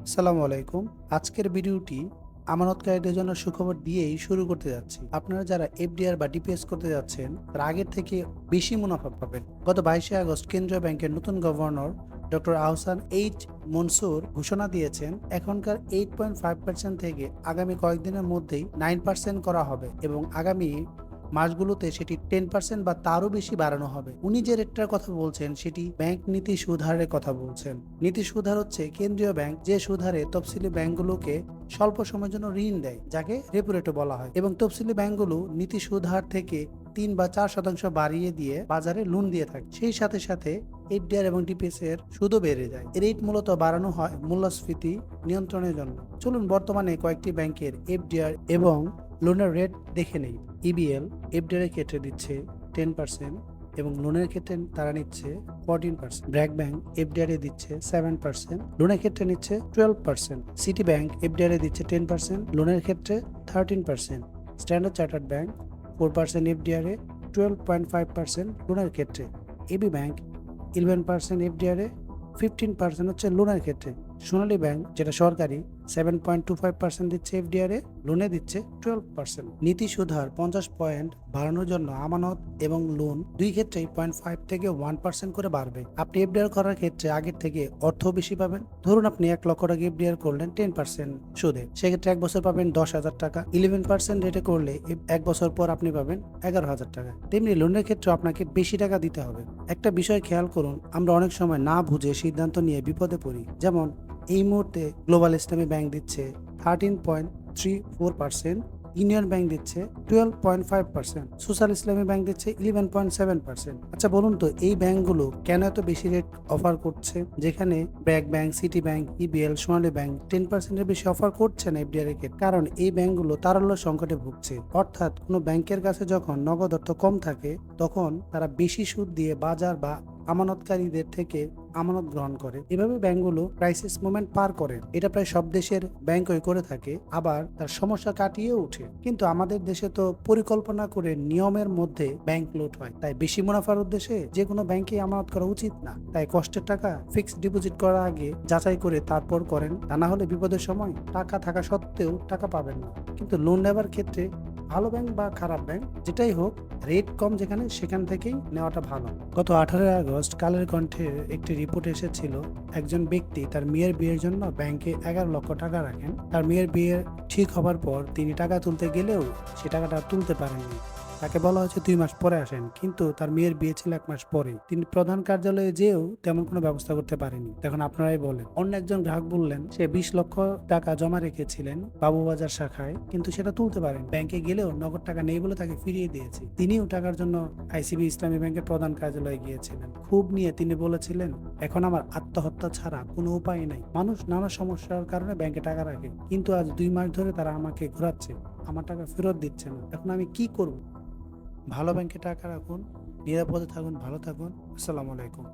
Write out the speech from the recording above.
আসসালামু আলাইকুম। আজকের ভিডিওটি আমানতকারীদের জন্য সুখবর দিয়েই শুরু করতে যাচ্ছি। আপনারা যারা এফডিআর বা ডিপিএস করতে যাচ্ছেন, তারা আগের থেকে বেশি মুনাফা পাবেন। গত 22শে আগস্ট কেন্দ্রীয় ব্যাংকের নতুন governor doctor Ahsan H Mansur ঘোষণা দিয়েছেন, এখনকার 8.5% থেকে আগামী কয়েকদিনের মধ্যেই 9% করা হবে এবং আগামী মাসগুলোতে সেটি 10% বা তারও বেশি বাড়ানো হবে। উনি যে রেটটার কথা বলছেন সেটি ব্যাংক নীতি সুদ হারের কথা বলছেন। নীতি সুদ হার হচ্ছে কেন্দ্রীয় ব্যাংক যে সুদ হারে তফসিলি ব্যাংকগুলোকে স্বল্প সময়ের জন্য ঋণ দেয়, যাকে রেপো রেটও বলা হয়, এবং তফসিলি ব্যাংকগুলো নীতি সুদ হার থেকে 3 বা 4% বাড়িয়ে দিয়ে বাজারে লোন দিয়ে থাকে। সেই সাথে সাথে এফডিআর এবং ডিপিএস এর সুদও বেড়ে যায়। এই রেট মূলত বাড়ানো হয় মূল্যস্ফীতি নিয়ন্ত্রণের জন্য। চলুন বর্তমানে কয়েকটি ব্যাংকের এফডিআর এবং লোনের রেট দেখে নেই। ইবিএল এফডিআর এর ক্ষেত্রে দিচ্ছে 10% এবং লোনের ক্ষেত্রে তারা নিচ্ছে 14%। ব্র্যাক ব্যাংক এফডিআর এ দিচ্ছে 7%, লোনের ক্ষেত্রে নিচ্ছে 12%। সিটি ব্যাংক এফডিআর এ দিচ্ছে 10%, লোনের ক্ষেত্রে 13%। স্ট্যান্ডার্ড চার্টার্ড ব্যাংক 4% এফডিআর এ, 12.5% লোনের ক্ষেত্রে। এবি ব্যাংক 11% এফডিআর এ, 15% হচ্ছে লোনের ক্ষেত্রে। সোনালী ব্যাংক যেটা সরকারি 7.25% দিচ্ছে এফডিআর এ, লোনে দিচ্ছে 12%। নীতি সুদ হার 50 পয়েন্ট বাড়ানোর জন্য আমানত এবং লোন দুই ক্ষেত্রেই 0.5 থেকে 1% করে বাড়বে। আপনি এফডিআর করার ক্ষেত্রে আগের থেকে অর্থ বেশি পাবেন। ধরুন আপনি 1 লক্ষ টাকা এফডিআর করলেন 10% সুদে, সেক্ষেত্রে 1 বছর পাবেন 10,000 টাকা। 11% রেটে করলে 1 বছর পর আপনি পাবেন 11,000 টাকা। তেমনি লোনের ক্ষেত্রে আপনাকে বেশি টাকা দিতে হবে। একটা বিষয় খেয়াল করুন, আমরা অনেক সময় না বুঝে সিদ্ধান্ত নিয়ে বিপদে পড়ি। যেমন এই মুহূর্তে গ্লোবাল ইসলামী ব্যাংক দিচ্ছে 13.34%, ইউনিয়ন ব্যাংক দিচ্ছে 12.5%, সোশ্যাল ইসলামী ব্যাংক দিচ্ছে 11.7%। আচ্ছা বলুন তো, এই ব্যাংকগুলো কেন এত বেশি রেট অফার করছে, যেখানে BRAC bank, city bank, EBL, Sonali bank 10% এর বেশি অফার করছে না এফডিআর এর ক্ষেত্রে? কারণ এই ব্যাংকগুলো তারল্য সংকটে ভুগছে। অর্থাৎ কোনো ব্যাংকের কাছে যখন নগদ অর্থ কম থাকে, তখন তারা বেশি সুদ দিয়ে বাজার বা আমানতকারীদের থেকে আমানত গ্রহণ করে। এভাবে ব্যাংকগুলো ক্রাইসিস মোমেন্ট পার করে। এটা প্রায় সব দেশের ব্যাংকই করে থাকে, আবার তার সমস্যা কাটিয়ে ওঠে। কিন্তু আমাদের দেশে তো পরিকল্পনা করে নিয়মের মধ্যে ব্যাংক লুট হয়। তাই বেশি মুনাফার উদ্দেশ্যে যে কোনো ব্যাংকে আমানত করা উচিত না। তাই কষ্টের টাকা ফিক্সড ডিপোজিট করার আগে যাচাই করে তারপর করেন, তা না হলে বিপদের সময় টাকা থাকা সত্ত্বেও টাকা পাবেন না। কিন্তু লোন নেবার ক্ষেত্রে ভালো ব্যাংক বা খারাপ ব্যাংক যেটাই হোক, রেট কম যেখানে, সেখান থেকেই নেওয়াটা ভালো। গত 18 আগস্ট কালের কণ্ঠের একটি রিপোর্ট এসেছিল, একজন ব্যক্তি তার মেয়ের বিয়ের জন্য ব্যাংকে 11 লক্ষ টাকা রাখেন। তার মেয়ের বিয়ে ঠিক হবার পর তিনি টাকা তুলতে গেলেও সে টাকাটা তুলতে পারেননি। তাকে বলা হয়েছে 2 মাস পরে আসেন, কিন্তু তার মেয়ের বিয়ে ছিল 1 মাস পরে। তিনি প্রধান কার্যালয়ে যেও তেমন কোনো ব্যবস্থা করতে পারেনি। এখন আপনারাই বলেন। অন্য একজন গ্রাহক বললেন সে 20 লক্ষ টাকা জমা রেখেছিলেন বাবুবাজার শাখায়, কিন্তু সেটা তুলতে পারেন। ব্যাংকে গেলেও নগদ টাকা নেই বলে তাকে ফিরিয়ে দিয়েছে। তিনিও টাকার জন্য আইসিবি ইসলামী ব্যাংকের প্রধান কার্যালয়ে গিয়েছিলেন। ক্ষোভ নিয়ে তিনি বলেছিলেন, এখন আমার আত্মহত্যা ছাড়া কোনো উপায় নাই। মানুষ নানা সমস্যার কারণে ব্যাংকে টাকা রাখে, কিন্তু আজ 2 মাস ধরে তারা আমাকে ঘোরাচ্ছে, আমার টাকা ফেরত দিচ্ছে না। এখন আমি কি করব? ভালো ব্যাংকে টাকা রাখুন, নিরাপদে থাকুন, ভালো থাকুন। আসসালামু আলাইকুম।